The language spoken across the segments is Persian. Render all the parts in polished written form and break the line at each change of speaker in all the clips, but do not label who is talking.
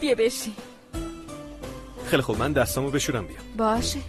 بیا بشین.
خیلی خوب، من دستامو بشورم بیام.
باشه.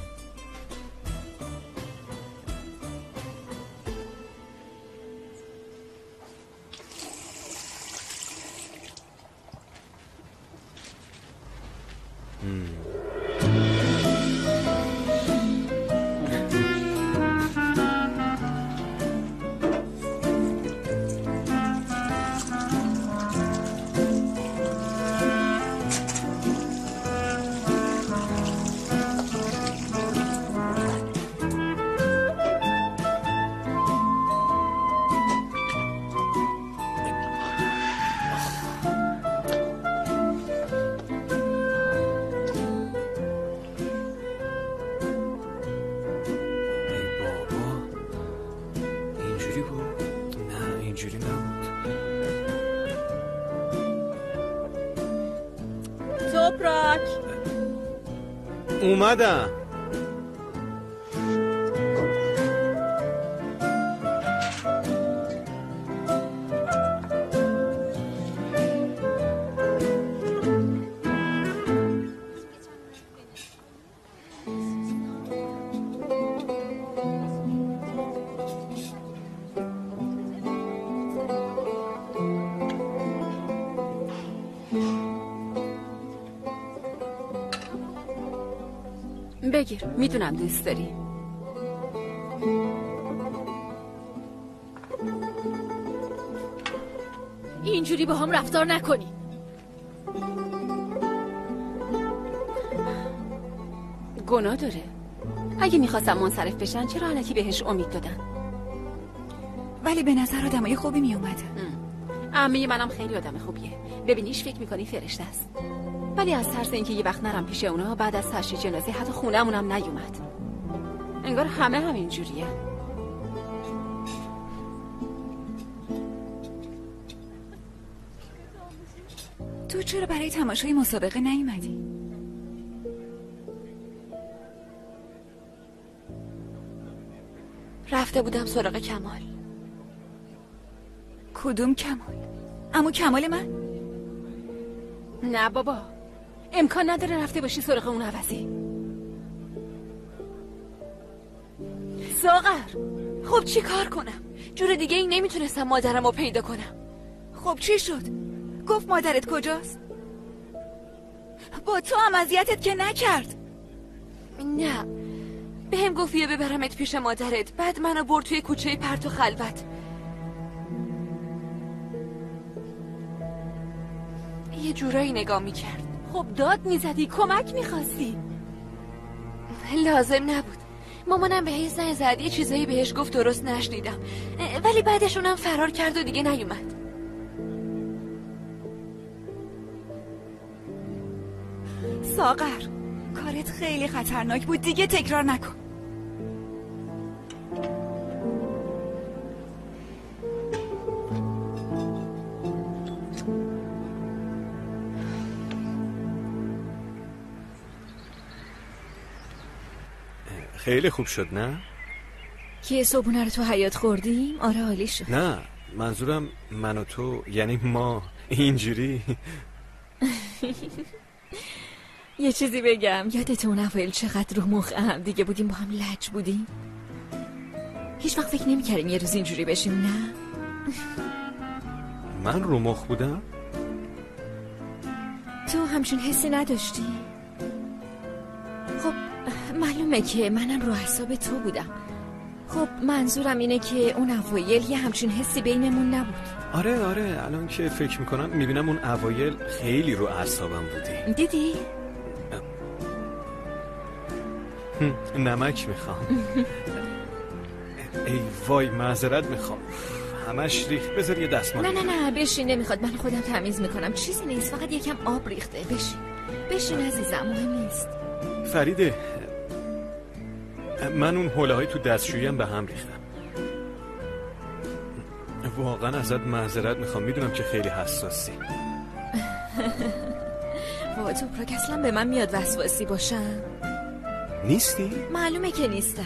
اومدم.
بگیر، میدونم دوست داری. اینجوری با هم رفتار نکنی. گناه داره. اگه میخواستم منصرف بشن چرا علکی بهش امید دادن؟
ولی به نظر آدمای خوبی میومده.
عمه منم خیلی آدم خوبیه. ببینیش فکر میکنی فرشته است، ولی از ترس اینکه یه وقت نرم پیش اونا بعد از تشییع جنازه حتی خونه‌مونم نیومد. انگار همه همین جوریه.
تو چرا برای تماشای مسابقه نیومدی؟
رفته بودم سراغ کمال.
کدوم کمال؟ عمو کمال من؟
نه بابا، امکان نداره رفته باشی سراغ اون عوضی. ساغر،
خب چی کار کنم؟ جور دیگه این نمیتونستم مادرم رو پیدا کنم. خب چی شد؟ گفت مادرت کجاست؟ با تو هم اذیتت که نکرد؟
نه، به هم گفت بیا ببرمت پیش مادرت، بعد منو برد توی کوچه پرت و خلوت. یه جورایی نگاه میکرد. خب داد میزدی، کمک میخواستی. لازم نبود. مامانم بهش زنگ زد، یه چیزایی بهش گفت درست نشنیدم، ولی بعدش اونم فرار کرد و دیگه نیومد.
ساغر، کارت خیلی خطرناک بود، دیگه تکرار نکن.
خیلی خوب شد نه؟
که صبحونه رو تو حیاط خوردیم؟ آره عالی شد.
نه، منظورم من و تو، یعنی ما اینجوری.
یه چیزی بگم، یادت اون اوایل چقدر رو مخ هم دیگه بودیم، با هم لج بودیم؟ هیچ وقت فکر نمی‌کردیم یه روز اینجوری بشیم نه؟
من رو مخ بودم؟
تو همچین حسی نداشتی؟ خب معلومه که منم رو اعصاب تو بودم. خب منظورم اینه که اون اوایل یه همچین حسی بینمون نبود.
آره الان که فکر میکنم میبینم اون اوایل خیلی رو اعصابم بودی.
دیدی؟
نمک میخوام. ای وای معذرت میخوام، همش ریخت. بذار یه دستمال.
نه بشین، نمیخواد، من خودم تمیز میکنم، چیزی نیست، فقط یکم آب ریخته. بشین عزیزم، مهم نیست.
فریده، من اون حوله های تو دستشوییم به هم ریختم. واقعا ازت معذرت میخوام، میدونم که خیلی حساسی.
بابا تو پراک اصلا به من میاد وسواسی باشم؟
نیستی؟
معلومه که نیستم.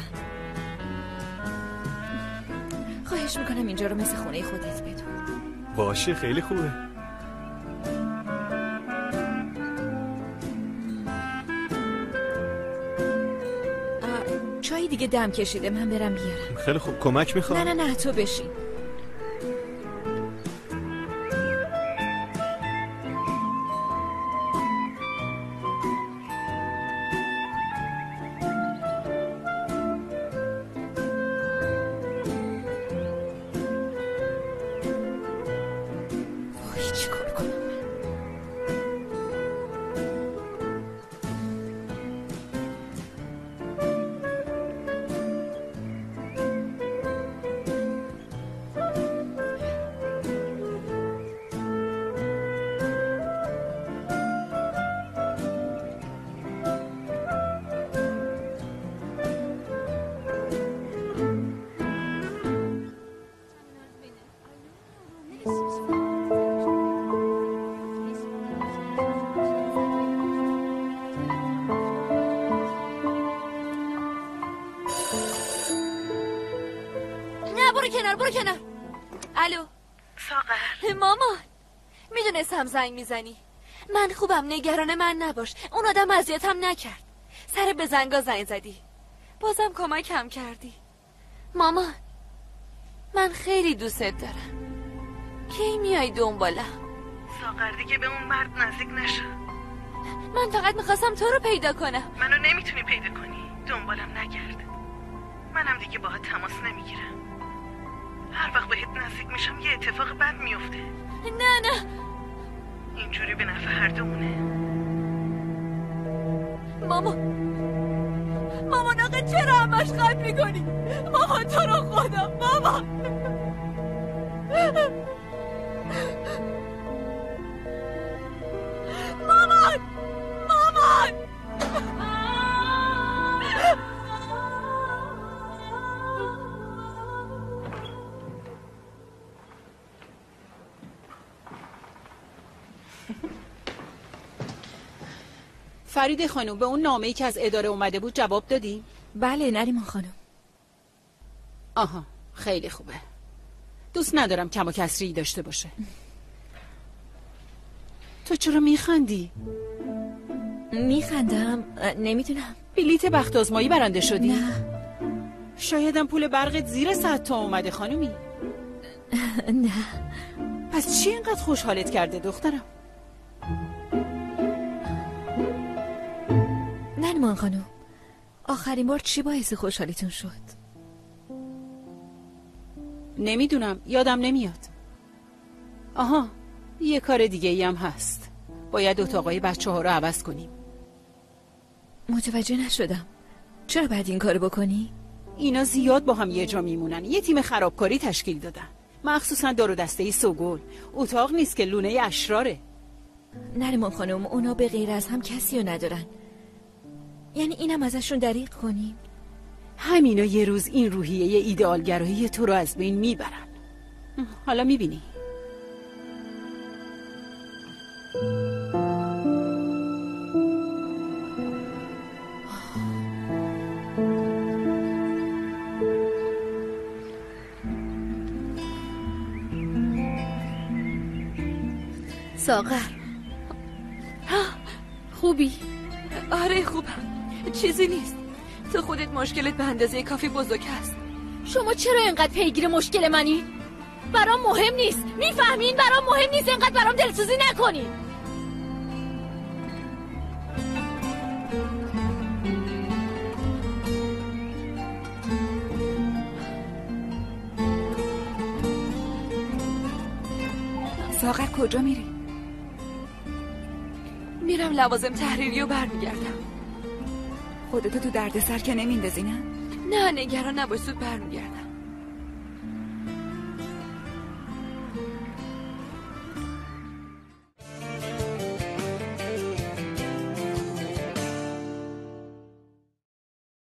خواهش میکنم اینجا رو مثل خونه خودت بدون.
باشه خیلی خوبه.
چای دیگه دم کشیده، من برم بیارم.
خیلی خوب. کمک میخوام؟
نه تو بشین. برو کنار. الو
ساغر.
مامان، میدونستم زنگ میزنی. من خوبم، نگران من نباش. اون آدم اذیتم نکرد. سر به زنگا زنگ زدی، بازم کمکم کردی. مامان، من خیلی دوستت دارم. کی میای دنبالم؟
ساغر دیگه به اون مرد نزدیک نشو.
من فقط میخواستم تو رو پیدا کنم.
منو نمیتونی پیدا کنی، دنبالم نگرد. منم دیگه باهات تماس نمیگیرم. هر وقت بهت نزدیک میشم یه اتفاق بد میفته.
نه
اینجوری به نفع هر دومونه.
مامان آقا چرا همش خط میکنی؟ مامان تو رو خدا مامان.
فرید خانم، به اون نامه‌ای که از اداره اومده بود جواب دادی؟
بله نریمان خانم.
آها، خیلی خوبه. دوست ندارم کم و کسری داشته باشه. تو چرا میخندی؟
میخندم، نمیدونم.
بلیت بخت آزمایی برنده شدی؟
نه.
شایدم پول برقت زیر 100 تا اومده خانومی.
نه.
پس چی اینقدر خوشحالت کرده دخترم؟
نریمان خانم، آخرین بار چی باعث خوشحالیتون شد؟
نمیدونم، یادم نمیاد. آها، یه کار دیگه ای هم هست. باید اتاقای بچه‌ها رو عوض کنیم.
متوجه نشدم. چرا باید این کارو بکنی؟
اینا زیاد با هم یه جا میمونن. یه تیم خرابکاری تشکیل دادن. مخصوصا دار و دسته سوگل. اتاق نیست که لونه اشراره.
نریمان خانم، اونا به غیر از هم کسی رو ندارن. یعنی اینم ازشون دریغ کنیم؟
همینا یه روز این روحیه ایدئالگرایی تو رو از بین میبرن. حالا میبینی.
ساغر، خوبی؟ آره خوبم، چیزی نیست. تو خودت مشکلت به اندازه کافی بزرگ هست. شما چرا اینقدر پیگیر مشکل منی؟ برام مهم نیست، میفهمین؟ برام مهم نیست، اینقدر برام دلسوزی نکنین. ساغر کجا میری؟ میرم لوازم تحریری رو برمیگردم. خودتو تو دردسر که نمیندازی نه؟ نه نگران نباش، زود برمیگردم.